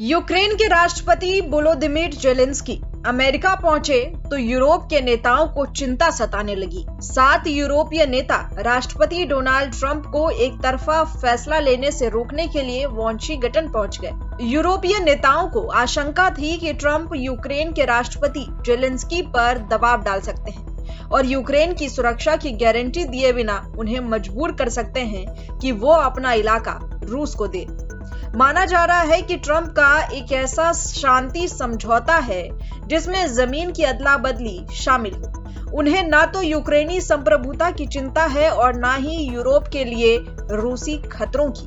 Ukraine के राष्ट्रपति Volodymyr Zelensky America पहुंचे तो यूरोप के नेताओं को चिंता सताने लगी। 7 यूरोपीय नेता राष्ट्रपति डोनाल्ड ट्रंप को एक तरफा फैसला लेने से रोकने के लिए वॉशिंगटन पहुंच गए। यूरोपीय नेताओं को आशंका थी कि ट्रंप यूक्रेन के राष्ट्रपति जेलेंस्की पर दबाव डाल सकते हैं और यूक्रेन की सुरक्षा की गारंटी दिए बिना उन्हें मजबूर कर सकते हैं कि वो अपना इलाका रूस को दे। माना जा रहा है कि ट्रंप का एक ऐसा शांति समझौता है जिसमें जमीन की अदला बदली शामिल हो। उन्हें ना तो यूक्रेनी संप्रभुता की चिंता है और ना ही यूरोप के लिए रूसी खतरों की।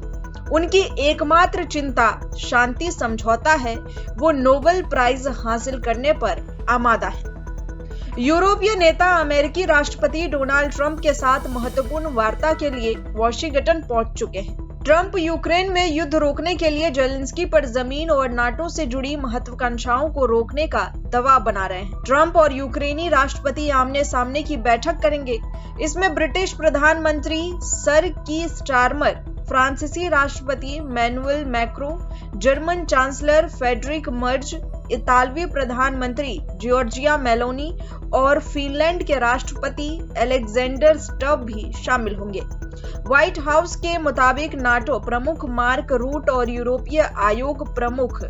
उनकी एकमात्र चिंता शांति समझौता है। वो नोबेल प्राइज हासिल करने पर आमादा है। यूरोपीय नेता अमेरिकी राष्ट्रपति डोनाल्ड ट्रंप के साथ महत्वपूर्ण वार्ता के लिए वॉशिंगटन पहुंच चुके हैं। ट्रंप यूक्रेन में युद्ध रोकने के लिए जेलेंस्की पर जमीन और नाटो से जुड़ी महत्वाकांक्षाओं को रोकने का दबाव बना रहे हैं। ट्रंप और यूक्रेनी राष्ट्रपति आमने सामने की बैठक करेंगे। इसमें ब्रिटिश प्रधानमंत्री सर कीर स्टारमर, फ्रांसीसी राष्ट्रपति Emmanuel Macron, German chancellor Friedrich Merz, इतालवी प्रधानमंत्री जॉर्जिया मेलोनी और फिनलैंड के राष्ट्रपति अलेक्जेंडर स्टब भी शामिल होंगे। व्हाइट हाउस के मुताबिक नाटो प्रमुख मार्क रूट और यूरोपीय आयोग प्रमुख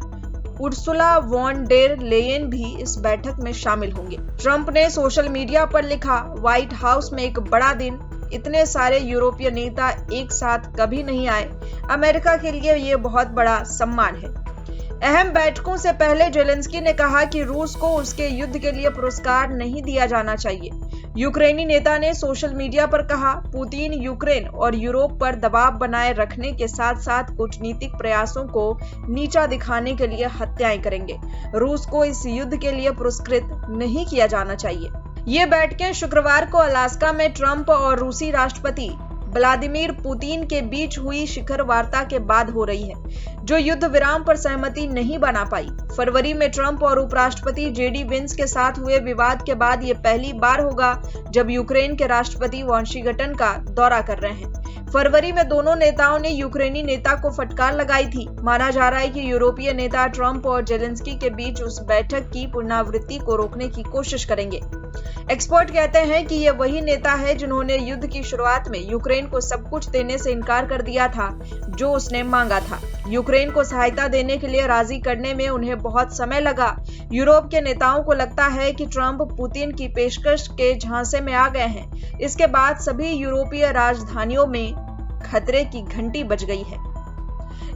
उर्सुला वॉन डेर लेयन भी इस बैठक में शामिल होंगे। ट्रंप ने सोशल मीडिया पर लिखा, व्हाइट हाउस में एक बड़ा दिन, इतने सारे यूरोपीय नेता एक साथ कभी नहीं आए। अमेरिका के लिए ये बहुत बड़ा सम्मान है। अहम बैठकों से पहले जेलेंस्की ने कहा कि रूस को उसके युद्ध के लिए पुरस्कार नहीं दिया जाना चाहिए। यूक्रेनी नेता ने सोशल मीडिया पर कहा, पुतिन यूक्रेन और यूरोप पर दबाव बनाए रखने के साथ साथ कूटनीतिक प्रयासों को नीचा दिखाने के लिए हत्याएं करेंगे। रूस को इस युद्ध के लिए पुरस्कृत नहीं किया जाना चाहिए। ये बैठकें शुक्रवार को अलास्का में ट्रंप और रूसी राष्ट्रपति व्लादिमीर पुतिन के बीच हुई शिखर वार्ता के बाद हो रही है, जो युद्ध विराम पर सहमति नहीं बना पाई। फरवरी में ट्रंप और उपराष्ट्रपति जेडी वेंस के साथ हुए विवाद के बाद ये पहली बार होगा जब यूक्रेन के राष्ट्रपति वॉशिंगटन का दौरा कर रहे हैं। फरवरी में दोनों नेताओं ने यूक्रेनी नेता को फटकार लगाई थी। माना जा रहा है कि यूरोपीय नेता ट्रंप और जेलेंस्की के बीच उस बैठक की पुनरावृत्ति को रोकने की कोशिश करेंगे। एक्सपर्ट कहते हैं कि ये वही नेता है जिन्होंने युद्ध की शुरुआत में यूक्रेन को सब कुछ देने से इनकार कर दिया था जो उसने मांगा था। यूक्रेन को सहायता देने के लिए राजी करने में उन्हें बहुत समय लगा। यूरोप के नेताओं को लगता है कि ट्रंप पुतिन की पेशकश के झांसे में आ गए हैं। इसके बाद सभी यूरोपीय राजधानियों में खतरे की घंटी बज गई है।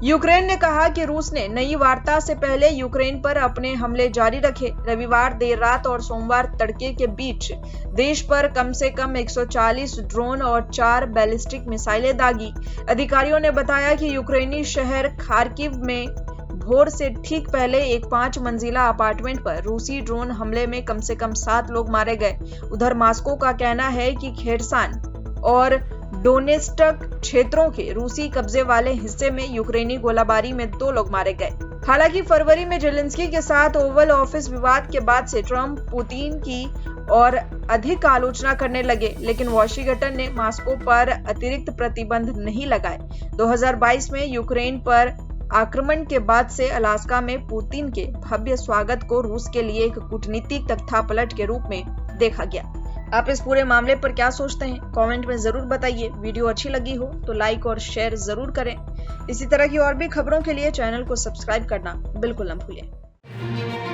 यूक्रेन ने कहा कि रूस ने नई वार्ता से पहले यूक्रेन पर अपने हमले जारी रखे। रविवार देर रात और सोमवार तड़के के बीच देश पर कम से कम 140 ड्रोन और 4 बैलिस्टिक मिसाइलें दागी। अधिकारियों ने बताया कि यूक्रेनी शहर खार्किव में भोर से ठीक पहले एक 5 मंजिला अपार्टमेंट पर रूसी ड्रोन हमले में कम से कम 7 लोग मारे गए। उधर मॉस्को का कहना है कि खेरसान और डोनेस्टक क्षेत्रों के रूसी कब्जे वाले हिस्से में यूक्रेनी गोलाबारी में 2 लोग मारे गए। हालांकि फरवरी में जेलेंस्की के साथ ओवल ऑफिस विवाद के बाद से ट्रंप पुतिन की और अधिक आलोचना करने लगे, लेकिन वॉशिंगटन ने मॉस्को पर अतिरिक्त प्रतिबंध नहीं लगाए। 2022 में यूक्रेन पर आक्रमण के बाद से अलास्का में पुतिन के भव्य स्वागत को रूस के लिए एक कूटनीतिक तख्तापलट के रूप में देखा गया। आप इस पूरे मामले पर क्या सोचते हैं? कमेंट में जरूर बताइए। वीडियो अच्छी लगी हो तो लाइक और शेयर जरूर करें। इसी तरह की और भी खबरों के लिए चैनल को सब्सक्राइब करना बिल्कुल न भूलें।